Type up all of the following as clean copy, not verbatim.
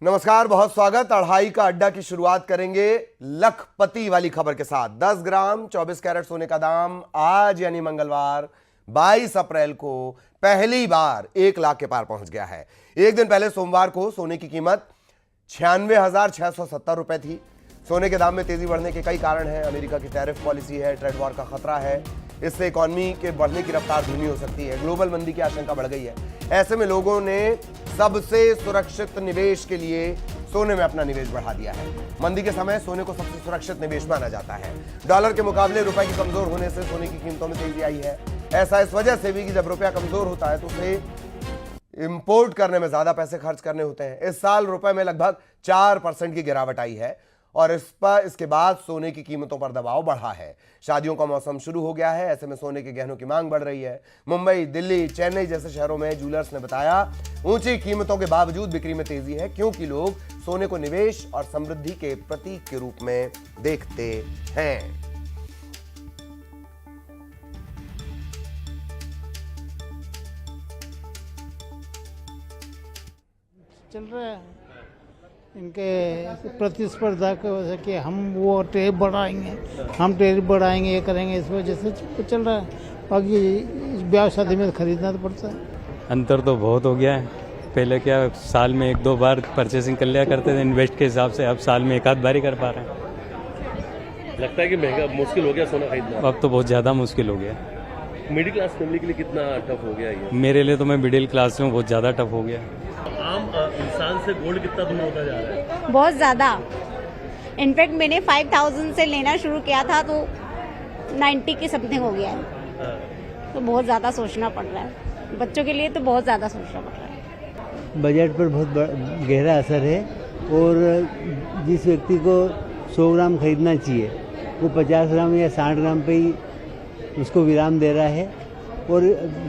नमस्कार, बहुत स्वागत। अढ़ाई का अड्डा की शुरुआत करेंगे लखपति वाली खबर के साथ। 10 ग्राम 24 कैरेट सोने का दाम आज यानी मंगलवार 22 अप्रैल को पहली बार 1 लाख के पार पहुंच गया है। एक दिन पहले सोमवार को सोने की कीमत 96,670 रुपए थी। सोने के दाम में तेजी बढ़ने के कई कारण हैं। अमेरिका की टैरिफ पॉलिसी है, ट्रेड वॉर का खतरा है, इससे इकॉनमी के बढ़ने की रफ्तार धीमी हो सकती है, ग्लोबल मंदी की आशंका बढ़ गई है। ऐसे में लोगों ने सबसे सुरक्षित निवेश के लिए सोने में अपना निवेश बढ़ा दिया है। मंदी के समय सोने को सबसे सुरक्षित निवेश माना जाता है। डॉलर के मुकाबले रुपए की कमजोर होने से सोने की कीमतों में तेजी आई है। ऐसा इस वजह से भी कि जब रुपया कमजोर होता है तो उसे इंपोर्ट करने में ज्यादा पैसे खर्च करने होते हैं। इस साल रुपए में लगभग 4% की गिरावट आई है और इसके बाद सोने की कीमतों पर दबाव बढ़ा है। शादियों का मौसम शुरू हो गया है, ऐसे में सोने के गहनों की मांग बढ़ रही है। मुंबई, दिल्ली, चेन्नई जैसे शहरों में ज्वेलर्स ने बताया ऊंची कीमतों के बावजूद बिक्री में तेजी है, क्योंकि लोग सोने को निवेश और समृद्धि के प्रतीक के रूप में देखते हैं। चल रहा है इनके प्रतिस्पर्धा की वजह से कि हम वो टैरिफ बढ़ाएंगे, हम टैरिफ बढ़ाएंगे, ये करेंगे, इस वजह से चल रहा है। बाकी ब्याह शादी में खरीदना तो पड़ता है। अंतर तो बहुत हो गया है। पहले क्या साल में 1-2 बार परचेसिंग कर लिया करते थे इन्वेस्ट के हिसाब से, अब साल में 1-आध बार ही कर पा रहे हैं। लगता है कि महंगा मुश्किल हो गया सोना खरीदना। अब तो बहुत ज़्यादा मुश्किल हो गया। मिडिल क्लास फैमिली के लिए कितना टफ हो गया ये? मेरे लिए तो मैं मिडिल क्लास में बहुत ज़्यादा टफ हो गया। आम इंसान से गोल्ड कितना दूर होता जा रहा है? बहुत ज़्यादा। इनफैक्ट मैंने 5000 से लेना शुरू किया था तो 90 की समथिंग हो गया है। तो बहुत ज़्यादा सोचना पड़ रहा है। बच्चों के लिए तो बहुत ज़्यादा सोचना पड़ रहा है। बजट पर बहुत गहरा असर है और जिस व्यक्ति को 100 ग्राम खरीदना चाहिए वो 50 ग्राम या 60 ग्राम पे ही उसको विराम दे रहा है। और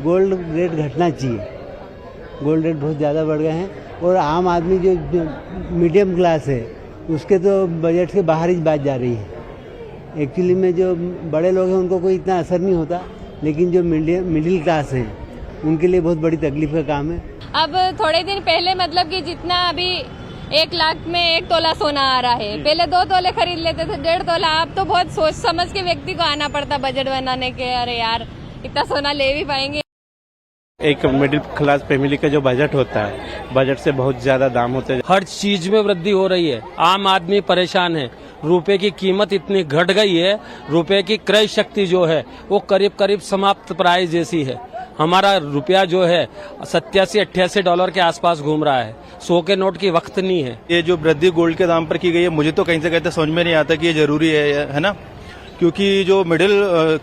गोल्ड रेट घटना चाहिए। गोल्ड रेट बहुत ज़्यादा बढ़ गए हैं और आम आदमी जो मीडियम क्लास है उसके तो बजट से बाहर ही बात जा रही है। एक्चुअली में जो बड़े लोग हैं उनको कोई इतना असर नहीं होता, लेकिन जो मिडिल क्लास है उनके लिए बहुत बड़ी तकलीफ का काम है। अब थोड़े दिन पहले मतलब कि जितना अभी 1 लाख में 1 तोला सोना आ रहा है, पहले 2 तोले खरीद लेते थे, 1.5 तोला। अब तो बहुत सोच समझ के व्यक्ति को आना पड़ता बजट बनाने के। अरे यार इतना सोना ले भी पाएंगे? एक मिडिल क्लास फैमिली का जो बजट होता है, बजट से बहुत ज्यादा दाम होते हैं। हर चीज में वृद्धि हो रही है, आम आदमी परेशान है। रुपए की कीमत इतनी घट गई है, रुपए की क्रय शक्ति जो है वो करीब करीब समाप्त प्राय जैसी है। हमारा रुपया जो है 87-88 डॉलर के आसपास घूम रहा है। 100 के नोट की वक्त नहीं है। ये जो वृद्धि गोल्ड के दाम पर की गई है, मुझे तो कहीं से कहते समझ में नहीं आता कि ये जरूरी है ना, क्योंकि जो मिडिल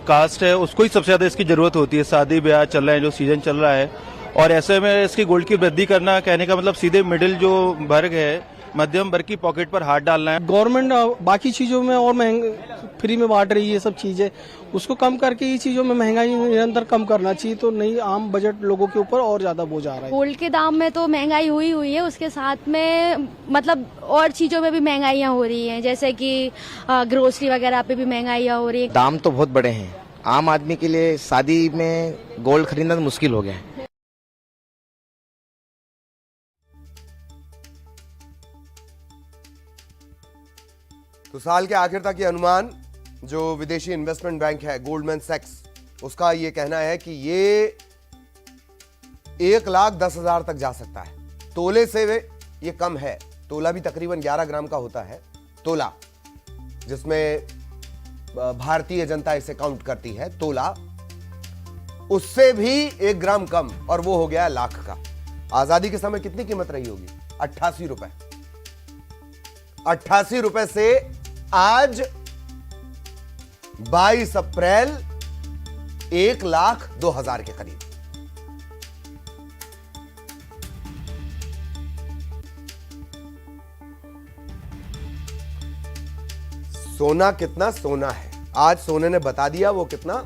कास्ट है उसको ही सबसे ज्यादा इसकी जरूरत होती है। शादी ब्याह चल रहा है, जो सीजन चल रहा है, और ऐसे में इसकी गोल्ड की वृद्धि करना, कहने का मतलब सीधे मिडिल जो वर्ग है, मध्यम वर्ग की पॉकेट पर हाथ डालना है। गवर्नमेंट बाकी चीजों में और महंगे फ्री में बांट रही है सब चीजें, उसको कम करके ये चीजों में महंगाई निरंतर कम करना चाहिए। तो नहीं, आम बजट लोगों के ऊपर और ज्यादा बोझ आ रहा है। गोल्ड के दाम में तो महंगाई हुई है, उसके साथ में मतलब और चीजों में भी महंगाइयाँ हो रही हैं, जैसे कि ग्रोसरी वगैरह पे भी महंगाइयाँ हो रही है। दाम तो बहुत बड़े हैं। आम आदमी के लिए शादी में गोल्ड खरीदना तो मुश्किल हो गया है। तो साल के आखिर तक ये अनुमान जो विदेशी इन्वेस्टमेंट बैंक है गोल्डमैन सैक्स, उसका ये कहना है कि ये 1,10,000 तक जा सकता है। तोले से ये कम है। तोला भी तकरीबन 11 ग्राम का होता है, तोला, जिसमें भारतीय जनता इसे काउंट करती है। तोला उससे भी 1 ग्राम कम, और वो हो गया लाख का। आजादी के समय कितनी कीमत रही होगी? 88 रुपए। 88 रुपए से आज 22 अप्रैल 1,02,000 के करीब। सोना कितना सोना है, आज सोने ने बता दिया वो कितना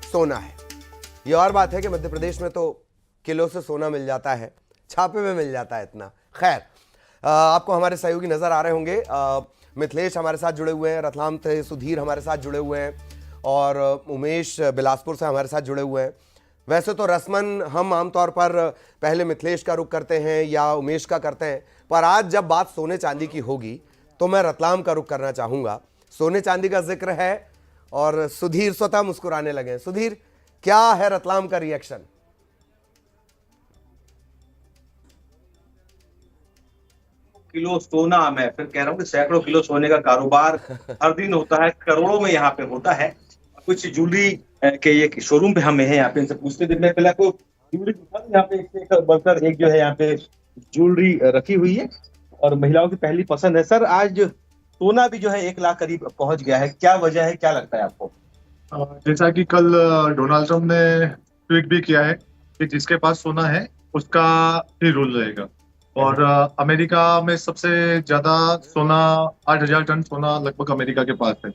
सोना है। ये और बात है कि मध्य प्रदेश में तो किलो से सोना मिल जाता है, छापे में मिल जाता है इतना। खैर, आपको हमारे सहयोगी नजर आ रहे होंगे। मिथिलेश हमारे साथ जुड़े हुए हैं, रतलाम से सुधीर हमारे साथ जुड़े हुए हैं, और उमेश बिलासपुर से हमारे साथ जुड़े हुए हैं। वैसे तो रस्मन हम आमतौर पर पहले मिथिलेश का रुख करते हैं या उमेश का करते हैं, पर आज जब बात सोने चांदी की होगी तो मैं रतलाम का रुख करना चाहूंगा। सोने चांदी का जिक्र है और सुधीर स्वतः मुस्कुराने लगे। सुधीर, क्या है रतलाम का रिएक्शन? किलो सोना, मैं फिर कह रहा हूँ कि सैकड़ों किलो सोने का कारोबार हर दिन होता है, करोड़ों में यहाँ पे होता है। कुछ ज्वेलरी के ये शोरूम पे हम हैं, यहाँ पे इनसे पूछते दिन में पहले को ज्वेलरी यहाँ पे एक बढ़कर एक जो है यहाँ पे ज्वेलरी रखी हुई है और महिलाओं की पहली पसंद है। सर, आज सोना भी जो है 1 लाख करीब पहुंच गया है, क्या वजह है, क्या लगता है आपको? जैसा कि कल डोनाल्ड ट्रम्प ने ट्वीट भी किया है कि जिसके पास सोना है उसका ही रूल रहेगा, और अमेरिका में सबसे ज्यादा सोना 8,000 टन सोना लगभग अमेरिका के पास है।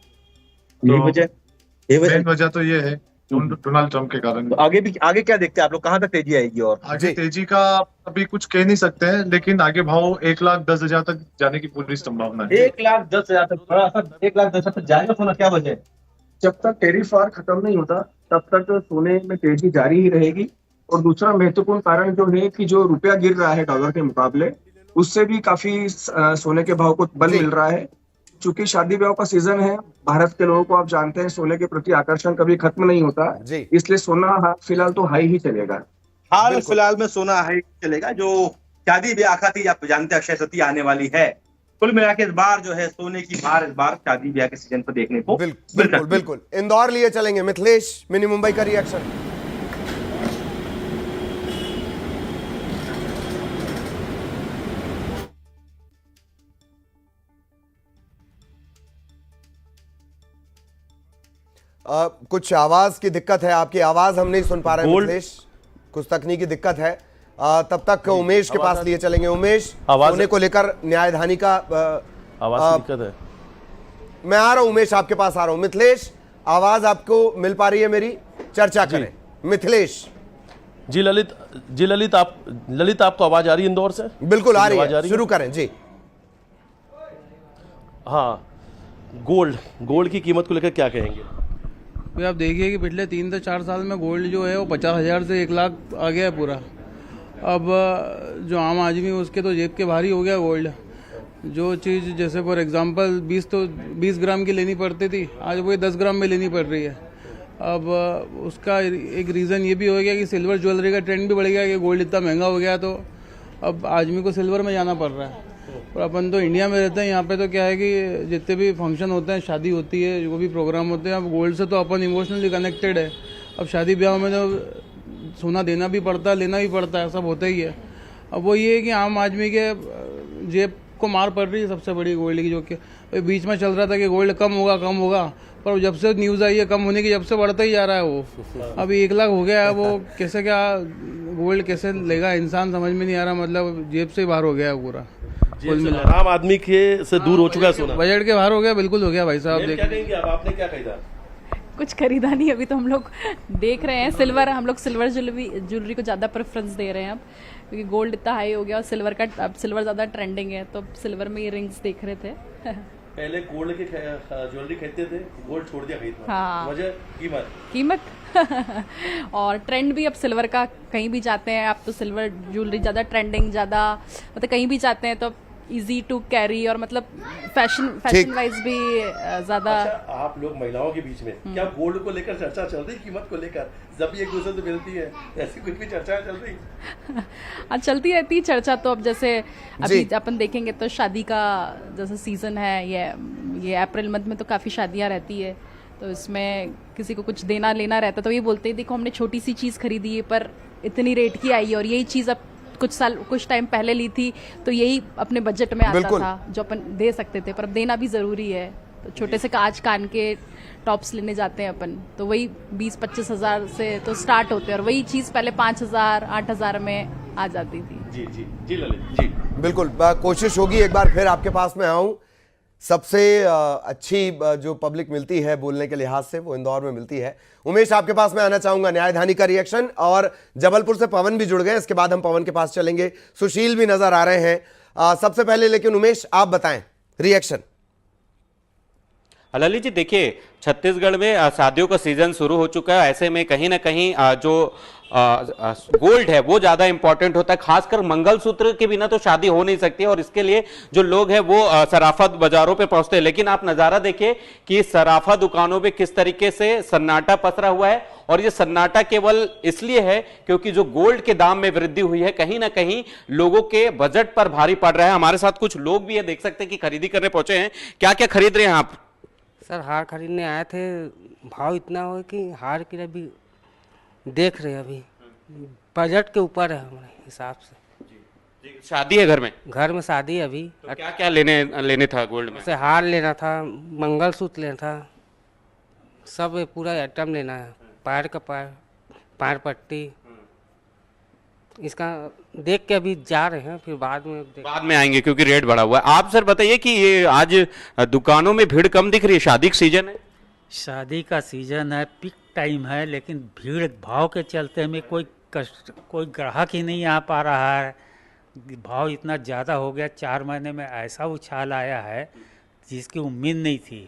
मेन वजह तो ये है डोनाल्ड ट्रम्प के कारण। तो आगे क्या देखते हैं आप लोग, कहाँ तक तेजी आएगी? और आगे तेजी का अभी कुछ कह नहीं सकते हैं, लेकिन आगे भाव 1,10,000 तक जाने की पूरी संभावना है। 1,10,000 तक, बड़ा सर 1,10,000 तक जाएगा सोना, क्या वजह है? जब तक टैरिफ वार खत्म नहीं होता तब तक सोने में तेजी जारी ही रहेगी। और दूसरा महत्वपूर्ण कारण जो है कि जो रुपया गिर रहा है डॉलर के मुकाबले, उससे भी काफी सोने के भाव को बल मिल रहा है। चूंकि शादी ब्याह का सीजन है, भारत के लोगों को आप जानते हैं सोने के प्रति आकर्षण कभी खत्म नहीं होता, इसलिए सोना फिलहाल तो हाई ही चलेगा। हाल फिलहाल में सोना हाई चलेगा। जो शादी ब्याह थी, आप जानते हैं अक्षय तृतीया आने वाली है। कुल मिला के इस बार जो है सोने की मार इस बार शादी ब्याह के सीजन पर देखने को बिल्कुल बिल्कुल। इंदौर लिए चलेंगे, मिथिलेश मिनी मुंबई का रिएक्शन। कुछ आवाज की दिक्कत है, आपकी आवाज हम नहीं सुन पा रहे हैं मिथिलेश, कुछ तकनीकी दिक्कत है। तब तक उमेश के पास लिए चलेंगे। उमेश, सोने को लेकर न्यायधानी का आवाज दिक्कत है। मैं आ रहा हूं उमेश, आपके पास आ रहा हूं। मिथिलेश, आवाज आपको मिल पा रही है मेरी? चर्चा करें मिथिलेश। जी ललित आपको आवाज आ रही है इंदौर से? बिल्कुल आ रही है, शुरू करें जी। हाँ, गोल्ड की कीमत को लेकर क्या कहेंगे? भाई आप देखिए कि पिछले 3 से 4 साल में गोल्ड जो है वो 50,000 से 1 लाख आ गया है पूरा। अब जो आम आदमी है उसके तो जेब के भारी हो गया गोल्ड। जो चीज़ जैसे फॉर एग्जांपल 20 ग्राम की लेनी पड़ती थी, आज वो 10 ग्राम में लेनी पड़ रही है। अब उसका एक रीज़न ये भी हो गया कि सिल्वर ज्वेलरी का ट्रेंड भी बढ़ गया कि गोल्ड इतना महंगा हो गया, तो अब आदमी को सिल्वर में जाना पड़ रहा है। और अपन तो इंडिया में रहते हैं, यहाँ पे तो क्या है कि जितने भी फंक्शन होते हैं, शादी होती है, जो भी प्रोग्राम होते हैं, अब गोल्ड से तो अपन इमोशनली कनेक्टेड है। अब शादी ब्याह में तो सोना देना भी पड़ता है, लेना भी पड़ता है, सब होता ही है। अब वो ये है कि आम आदमी के जेब को मार पड़ रही है सबसे बड़ी गोल्ड की, जो कि बीच में चल रहा था कि गोल्ड कम होगा, पर जब से न्यूज़ आई है कम होने की, जब से बढ़ता ही जा रहा है वो। अभी 1 लाख हो गया है, वो कैसे क्या गोल्ड कैसे लेगा इंसान, समझ में नहीं आ रहा। मतलब जेब से बाहर हो गया है पूरा, आम आदमी के से दूर हो चुका है सोना, बजट के बाहर हो गया, बिल्कुल हो गया भाई साहब। क्या कहेंगे आप, आपने क्या खरीदा? कुछ खरीदा नहीं, अभी तो हम लोग देख रहे हैं सिल्वर, हम लोग सिल्वर ज्वेलरी को ज़्यादा प्रेफरेंस दे रहे हैं अब, क्योंकि गोल्ड इतना हाई हो गया और अब सिल्वर ज़्यादा ट्रेंडिंग है, तो सिल्वर में इयररिंग्स देख रहे थे। पहले गोल्ड की ज्वेलरी खरीदते थे, गोल्ड छोड़ दिया खरीदना। हाँ, वजह कीमत और ट्रेंड भी अब सिल्वर का, कहीं भी जाते हैं आप तो सिल्वर ज्वेलरी ज़्यादा ट्रेंडिंग, ज़्यादा मतलब कहीं भी जाते हैं तो इजी टू कैरी, और मतलब फैशन वाइज भी ज्यादा। अच्छा, आप लोग महिलाओं के बीच में क्या गोल्ड को लेकर चर्चा चल रही, कीमत को लेकर, जब एक दूसरे से मिलती है ऐसी कुछ भी चर्चा चल रही? चलती रहती है चर्चा। तो अब जैसे अभी अपन देखेंगे तो शादी का जैसे सीजन है, ये अप्रैल मंथ में तो काफी शादियां रहती है, तो इसमें किसी को कुछ देना लेना रहता, तो ये बोलते हैं देखो हमने छोटी सी चीज खरीदी है पर इतनी रेट की आई है, और यही चीज अब कुछ टाइम पहले ली थी तो यही अपने बजट में आता था जो अपन दे सकते थे, पर अब देना भी जरूरी है। तो छोटे से कान के टॉप्स लेने जाते हैं अपन, तो वही 20-25 हजार से तो स्टार्ट होते हैं, और वही चीज पहले 5,000 8,000 में आ जाती थी। जी ललित जी, बिल्कुल कोशिश होगी एक बार फिर आपके पास में आऊं। सबसे अच्छी जो पब्लिक मिलती है बोलने के लिहाज से वो इंदौर में मिलती है। उमेश, आपके पास मैं आना चाहूंगा, न्यायधानी का रिएक्शन, और जबलपुर से पवन भी जुड़ गए, इसके बाद हम पवन के पास चलेंगे। सुशील भी नजर आ रहे हैं सबसे पहले, लेकिन उमेश आप बताएं रिएक्शन। ललित जी देखिए, छत्तीसगढ़ में शादियों का सीजन शुरू हो चुका है। ऐसे में कहीं ना कहीं जो गोल्ड है वो ज्यादा इंपॉर्टेंट होता है, खासकर मंगलसूत्र के बिना तो शादी हो नहीं सकती, और इसके लिए जो लोग हैं वो सराफा बाजारों पे पहुंचते हैं। लेकिन आप नजारा देखिए कि सराफा दुकानों पे किस तरीके से सन्नाटा पसरा हुआ है, और ये सन्नाटा केवल इसलिए है क्योंकि जो गोल्ड के दाम में वृद्धि हुई है कहीं ना कहीं लोगों के बजट पर भारी पड़ रहा है। हमारे साथ कुछ लोग भी है, देख सकते हैं कि खरीदी करने पहुंचे हैं। क्या क्या खरीद रहे हैं आप? सर हार खरीदने आए थे, भाव इतना हो कि हार के लिए भी देख रहे हैं, अभी बजट के ऊपर है हमारे हिसाब से। शादी है घर में? घर में शादी है अभी। तो क्या क्या लेने था गोल्ड में? जैसे हार लेना था, मंगलसूत्र लेना था, सब पूरा आइटम लेना है, पैर का पैर पट्टी, इसका देख के अभी जा रहे हैं, फिर बाद में आएंगे क्योंकि रेट बढ़ा हुआ है। आप सर बताइए कि ये आज दुकानों में भीड़ कम दिख रही है, शादी का सीजन है? शादी का सीजन है, पीक टाइम है, लेकिन भीड़ भाव के चलते हमें कोई ग्राहक ही नहीं आ पा रहा है। भाव इतना ज़्यादा हो गया, 4 महीने में ऐसा उछाल आया है जिसकी उम्मीद नहीं थी।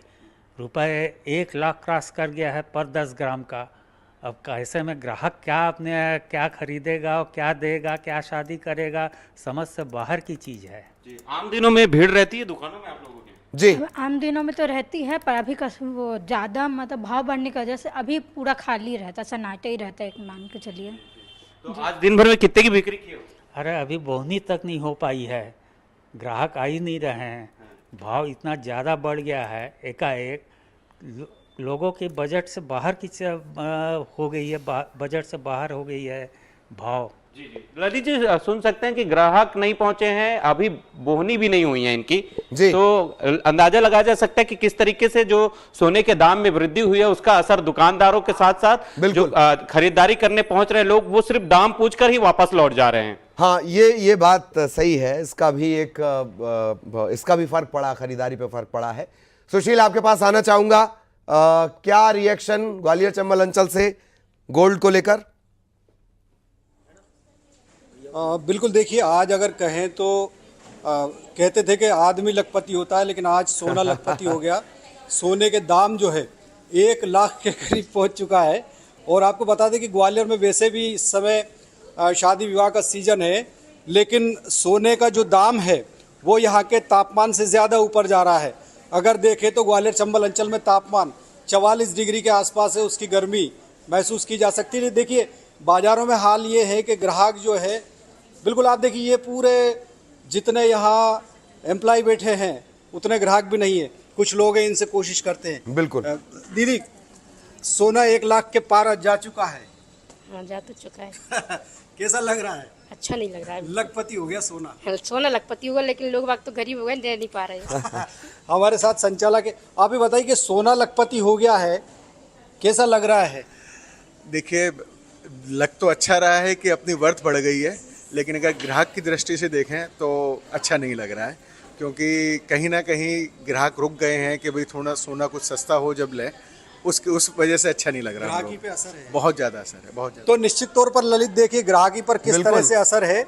रुपए 1 लाख क्रॉस कर गया है पर 10 ग्राम का। अब कैसे में ग्राहक क्या खरीदेगा और क्या देगा, क्या शादी करेगा, समझ से बाहर की चीज़ है। आम दिनों में भीड़ रहती है दुकानों में आप लोगों की? जी, आम दिनों में तो रहती है, पर अभी का वो ज़्यादा मतलब भाव बढ़ने की वजह से अभी पूरा खाली रहता है, सन्नाटा ही रहता है, एक मान के चलिए। तो आज दिन भर में कितने की बिक्री की हो? अरे अभी बोहनी तक नहीं हो पाई है, ग्राहक आ ही नहीं रहे हैं, भाव इतना ज़्यादा बढ़ गया है, एकाएक लोगों के बजट से बाहर की हो गई है, बजट से बाहर हो गई है भाव। जी जी ललित जी, सुन सकते हैं कि ग्राहक नहीं पहुंचे हैं, अभी बोहनी भी नहीं हुई है इनकी जी। तो अंदाजा लगाया जा सकता है कि किस तरीके से जो सोने के दाम में वृद्धि हुई है उसका असर दुकानदारों के साथ साथ जो खरीदारी करने पहुंच रहे लोग वो सिर्फ दाम पूछकर ही वापस लौट जा रहे हैं। हाँ, ये बात सही है, इसका भी फर्क पड़ा, खरीदारी पे फर्क पड़ा है। सुशील, आपके पास आना चाहूंगा, क्या रिएक्शन ग्वालियर चंबल अंचल से गोल्ड को लेकर? बिल्कुल, देखिए आज अगर कहें तो कहते थे कि आदमी लखपति होता है, लेकिन आज सोना लखपति हो गया। सोने के दाम जो है 1 लाख के करीब पहुंच चुका है। और आपको बता दें कि ग्वालियर में वैसे भी इस समय शादी विवाह का सीजन है, लेकिन सोने का जो दाम है वो यहाँ के तापमान से ज़्यादा ऊपर जा रहा है। अगर देखें तो ग्वालियर चंबल अंचल में तापमान 44 डिग्री के आसपास है, उसकी गर्मी महसूस की जा सकती है। देखिए बाज़ारों में हाल ये है कि ग्राहक जो है, बिल्कुल आप देखिए ये पूरे जितने यहाँ एम्प्लॉय बैठे हैं उतने ग्राहक भी नहीं है, कुछ लोग हैं, इनसे कोशिश करते हैं। बिल्कुल दीदी, सोना 1 लाख के पार जा चुका है। हाँ, जा तो चुका है। कैसा लग रहा है? अच्छा नहीं लग रहा है। लखपति हो गया सोना। सोना लखपति होगा, लेकिन लोग वक्त तो गरीब हो गए, दे नहीं पा रहे। हमारे साथ संचालक है, आप ही बताइए कि सोना लखपति हो गया है, कैसा लग रहा है? देखिए, लग तो अच्छा रहा है कि अपनी वर्थ बढ़ गई है, लेकिन अगर ग्राहक की दृष्टि से देखें तो अच्छा नहीं लग रहा है, क्योंकि कहीं ना कहीं ग्राहक रुक गए हैं कि भाई थोड़ा सोना कुछ सस्ता हो जब ले, उस वजह से अच्छा नहीं लग रहा। ग्राहकी पे असर है, बहुत ज़्यादा असर है, बहुत ज़्यादा। तो निश्चित तौर पर ललित देखिए ग्राहकी पर किस तरह से असर है।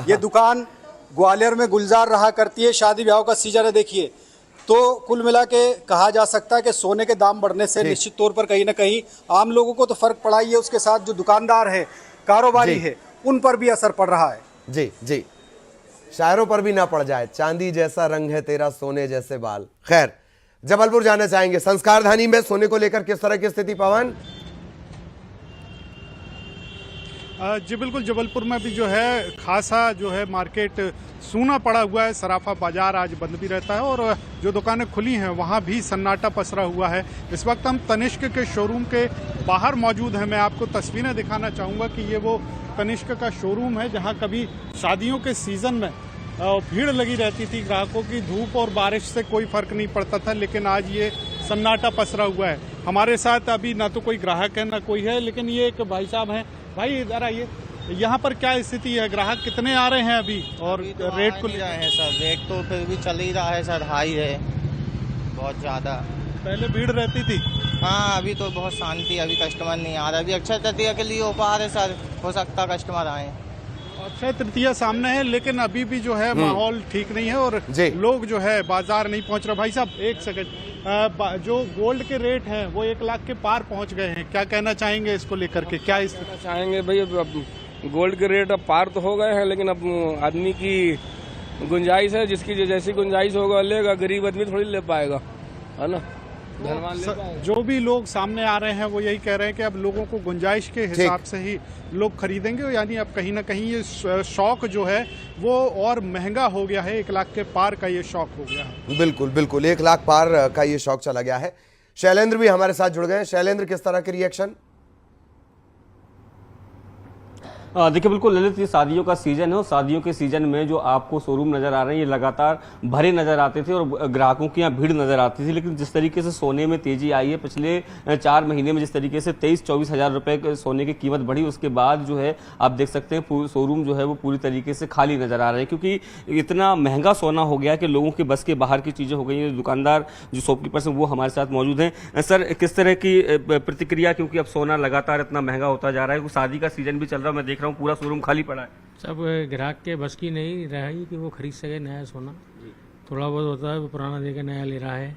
ये दुकान ग्वालियर में गुलजार रहा करती है, शादी ब्याह का सीजन है। देखिए तो कुल मिला के कहा जा सकता है कि सोने के दाम बढ़ने से निश्चित तौर पर कहीं ना कहीं आम लोगों को तो फर्क पड़ा ही है, उसके साथ जो दुकानदार है, कारोबारी है, उन पर भी असर पड़ रहा है। जी जी, शायरों पर भी ना पड़ जाए, चांदी जैसा रंग है तेरा, सोने जैसे बाल। खैर, जबलपुर जाना चाहेंगे, संस्कारधानी में सोने को लेकर किस तरह की स्थिति? पवन जी बिल्कुल, जबलपुर में भी जो है खासा जो है मार्केट सूना पड़ा हुआ है। सराफा बाजार आज बंद भी रहता है और जो दुकानें खुली हैं वहाँ भी सन्नाटा पसरा हुआ है। इस वक्त हम तनिष्क के शोरूम के बाहर मौजूद हैं। मैं आपको तस्वीरें दिखाना चाहूँगा कि ये वो तनिष्क का शोरूम है जहाँ कभी शादियों के सीज़न में भीड़ लगी रहती थी, ग्राहकों की धूप और बारिश से कोई फ़र्क नहीं पड़ता था, लेकिन आज ये सन्नाटा पसरा हुआ है। हमारे साथ अभी ना तो कोई ग्राहक है ना कोई है, लेकिन ये एक भाई साहब हैं। भाई इधर आइए, यहाँ पर क्या स्थिति है, ग्राहक कितने आ रहे हैं अभी? और अभी तो रेट को ले रहे हैं सर, रेट तो फिर भी चल ही रहा है सर, हाई है बहुत ज़्यादा। पहले भीड़ रहती थी? हाँ, अभी तो बहुत शांति, अभी कस्टमर नहीं आ रहा। अभी अक्षय तृतीया के लिए ऑफर है सर, हो सकता कस्टमर आए। अक्षय तृतीया सामने है, लेकिन अभी भी जो है माहौल ठीक नहीं है और लोग जो है बाजार नहीं पहुंच रहे। भाई साहब एक सेकंड, जो गोल्ड के रेट हैं वो 1 लाख के पार पहुंच गए हैं, क्या कहना चाहेंगे इसको लेकर के? क्या इस चाहेंगे भाई, अब गोल्ड के रेट अब पार तो हो गए हैं, लेकिन अब आदमी की गुंजाइश है, जिसकी जैसी गुंजाइश होगा लेगा, गरीब आदमी थोड़ी ले पाएगा, है ना। जो भी लोग सामने आ रहे हैं वो यही कह रहे हैं कि अब लोगों को गुंजाइश के हिसाब से ही लोग खरीदेंगे, यानी अब कहीं ना कहीं ये शौक जो है वो और महंगा हो गया है। 1 लाख के पार का ये शौक हो गया है। बिल्कुल बिल्कुल, 1 लाख पार का ये शौक चला गया है। शैलेंद्र भी हमारे साथ जुड़ गए। शैलेंद्र, किस तरह के रिएक्शन? देखिए बिल्कुल ललित, ये शादियों का सीजन है और शादियों के सीजन में जो आपको शोरूम नजर आ रहे हैं ये लगातार भरे नजर आते थे और ग्राहकों की यहाँ भीड़ नजर आती थी। लेकिन जिस तरीके से सोने में तेजी आई है पिछले 4 महीने में, जिस तरीके से 23-24 हज़ार रुपए सोने की कीमत बढ़ी, उसके बाद जो है आप देख सकते हैं शोरूम जो है वो पूरी तरीके से खाली नजर आ रहे हैं, क्योंकि इतना महंगा सोना हो गया कि लोगों के बस के बाहर की चीजें हो गई हैं। दुकानदार जो शॉपकीपर्स हैं वो हमारे साथ मौजूद हैं। सर, किस तरह की प्रतिक्रिया, क्योंकि अब सोना लगातार इतना महंगा होता जा रहा है, शादी का सीजन भी चल रहा है, मैं देख रहा हूँ पूरा शोरूम खाली पड़ा है। सब ग्राहक के बस की नहीं रही कि वो खरीद सके नया सोना। थोड़ा बहुत होता है, वो पुराना देकर नया ले रहा है।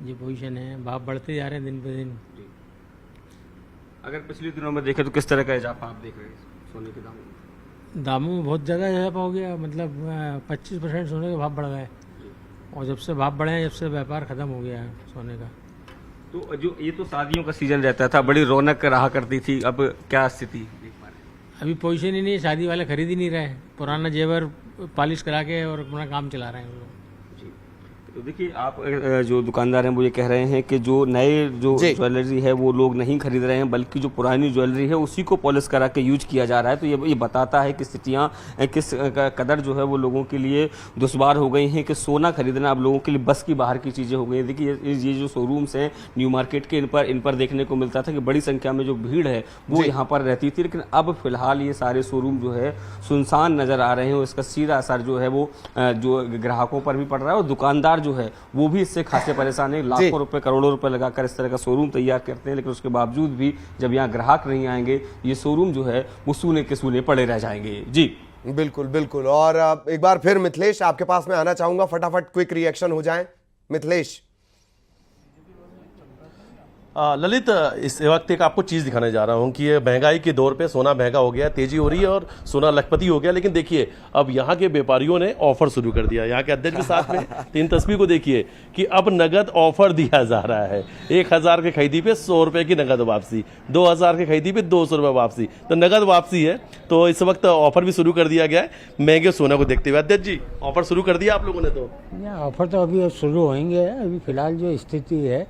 ये पोजीशन है, भाव बढ़ते जा रहे हैं दिन पे दिन। अगर पिछले दिनों में देखें तो किस तरह का इजाफा आप देख रहे हैं सोने के दामों में? बहुत ज़्यादा इजाफा हो गया, मतलब 25% सोने के भाव बढ़ गए। और जब से भाव बढ़े हैं, जब से व्यापार खत्म हो गया है सोने का। तो जो ये तो शादियों का सीजन रहता था, बड़ी रौनक रहा करती थी, अब क्या स्थिति? अभी पोजीशन ही नहीं, शादी वाले खरीद ही नहीं रहे, पुराना जेवर पॉलिश करा के और अपना काम चला रहे हैं लोग। तो देखिए, आप जो दुकानदार हैं वो ये कह रहे हैं कि जो नए जो ज्वेलरी है वो लोग नहीं खरीद रहे हैं, बल्कि जो पुरानी ज्वेलरी है उसी को पॉलिश करा के यूज किया जा रहा है। तो ये बताता है कि स्थितियाँ किस कदर जो है वो लोगों के लिए दुश्वार हो गई हैं कि सोना खरीदना अब लोगों के लिए बस की बाहर की चीज़ें हो गई हैं। देखिए, ये जो शोरूम्स हैं न्यू मार्केट के, इन पर देखने को मिलता था कि बड़ी संख्या में जो भीड़ है वो यहाँ पर रहती थी, लेकिन अब फिलहाल ये सारे शोरूम जो है सुनसान नज़र आ रहे हैं। इसका सीधा असर जो है वो जो ग्राहकों पर भी पड़ रहा है और दुकानदार जो है वो भी इससे खासे परेशान है। लाखों रुपए, करोड़ों रुपए लगाकर इस तरह का शोरूम तैयार करते हैं, लेकिन उसके बावजूद भी जब यहाँ ग्राहक नहीं आएंगे, ये शोरूम जो है वो सूने के सूने पड़े रह जाएंगे। जी बिल्कुल बिल्कुल। और एक बार फिर मिथिलेश, आपके पास मैं आना चाहूंगा, फटाफट क्विक रिएक्शन हो जाए। मिथिलेश। ललित, इस वक्त एक आपको चीज़ दिखाने जा रहा हूं कि ये महंगाई के दौर पे सोना महंगा हो गया, तेजी हो रही है और सोना लखपति हो गया। लेकिन देखिए, अब यहाँ के व्यापारियों ने ऑफर शुरू कर दिया। यहाँ के अध्यक्ष के साथ में 3 तस्वीर को देखिए कि अब नगद ऑफर दिया जा रहा है। 1000 के खरीदी पे 100 रुपए की नगद वापसी, 2000 के खरीदी पे 200 रुपए वापसी, तो नगद वापसी है। तो इस वक्त ऑफर भी शुरू कर दिया गया है महंगे सोना को देखते हुए। अध्यक्ष जी, ऑफर शुरू कर दिया आप लोगों ने? तो ऑफर तो अभी शुरू होंगे। अभी फिलहाल जो स्थिति है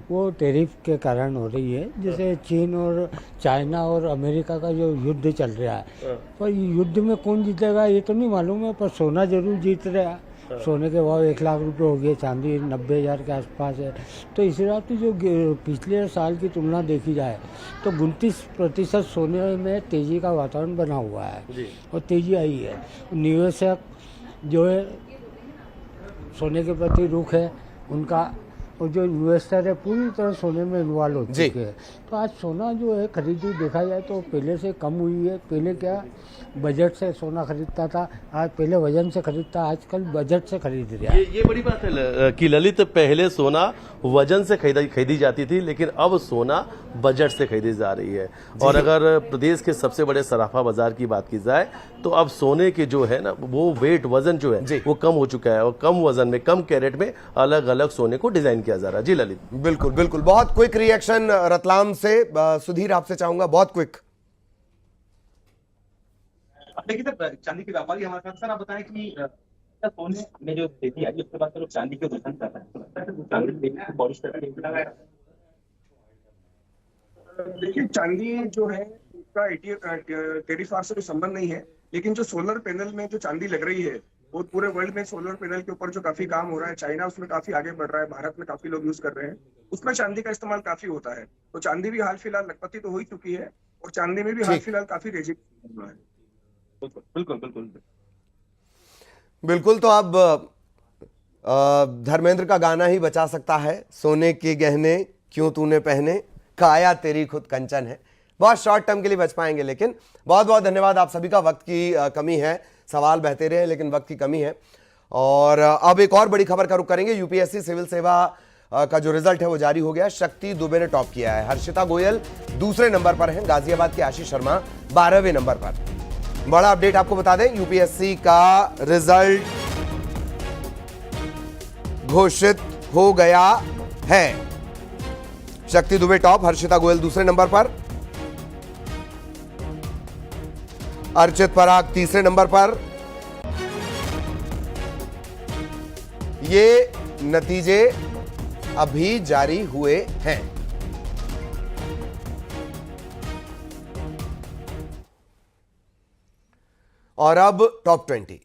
वो टैरिफ के कारण हो रही है। जैसे चीन और चाइना और अमेरिका का जो युद्ध चल रहा है, पर युद्ध में कौन जीतेगा ये तो नहीं मालूम है, पर सोना जरूर जीत रहा है। सोने के भाव 1 लाख रुपए हो गए, चांदी 90,000 के आसपास है। तो इस रात की जो पिछले साल की तुलना देखी जाए तो 29% सोने में तेजी का वातावरण बना हुआ है और तेजी आई है। निवेशक जो है सोने के प्रति रुख है उनका, और जो इन्वेस्टर है पूरी तरह सोने में इन्वॉल्व हो चुके हैं। तो आज सोना जो है खरीदी देखा जाए तो पहले से कम हुई है। पहले क्या बजट से सोना खरीदता था, आज पहले वजन से खरीदता, आजकल बजट से खरीद रहा है। ये बड़ी बात है कि ललित, पहले सोना वजन से खरीदी जाती थी, लेकिन अब सोना बजट से खरीदी जा रही है। और अगर प्रदेश के सबसे बड़े सराफा बाजार की बात की जाए तो अब सोने के जो है ना वो वेट, वजन जो है वो कम हो चुका है और कम वजन में, कम कैरेट में अलग अलग सोने को डिजाइन किया जा रहा है। जी ललित। बिल्कुल बिल्कुल, बहुत क्विक रिएक्शन रतलाम से। सुधीर, आपसे चाहूंगा बहुत क्विक। देखिए सर, चांदी के व्यापारी हमारे साथ। सर आप बताएं कि सोने में जो तेजी आई उसके बाद लोग चांदी के पसंद करता है। देखिए, चांदी जो है उसका टैरिफ से कोई संबंध नहीं है, लेकिन जो सोलर पैनल में जो चांदी लग रही है वो पूरे वर्ल्ड में सोलर पैनल के ऊपर जो काफी काम हो रहा है, चाइना उसमें काफी आगे बढ़ रहा है, भारत में काफी लोग यूज कर रहे हैं, उसमें चांदी का इस्तेमाल काफी होता है। तो चांदी भी हाल फिलहाल लखपति तो हो ही चुकी है और चांदी में भी हाल फिलहाल काफी रेजिक हुआ है। बिल्कुल बिल्कुल बिल्कुल। तो अब धर्मेंद्र का गाना ही बचा सकता है, सोने के गहने क्यों तूने पहने, काया तेरी खुद कंचन है। बहुत शॉर्ट टर्म के लिए बच पाएंगे। लेकिन बहुत बहुत धन्यवाद आप सभी का। वक्त की कमी है, सवाल बहते रहे लेकिन वक्त की कमी है। और अब एक और बड़ी खबर का रुख करेंगे। यूपीएससी सिविल सेवा का जो रिजल्ट है वो जारी हो गया। शक्ति दुबे ने टॉप किया है, हर्षिता गोयल दूसरे नंबर पर हैं, गाजियाबाद के आशीष शर्मा 12वें नंबर पर। बड़ा अपडेट आपको बता दें, यूपीएससी का रिजल्ट घोषित हो गया है। शक्ति दुबे टॉप, हर्षिता गोयल दूसरे नंबर पर, अर्चित पराग तीसरे नंबर पर। ये नतीजे अभी जारी हुए हैं। और अब टॉप 20।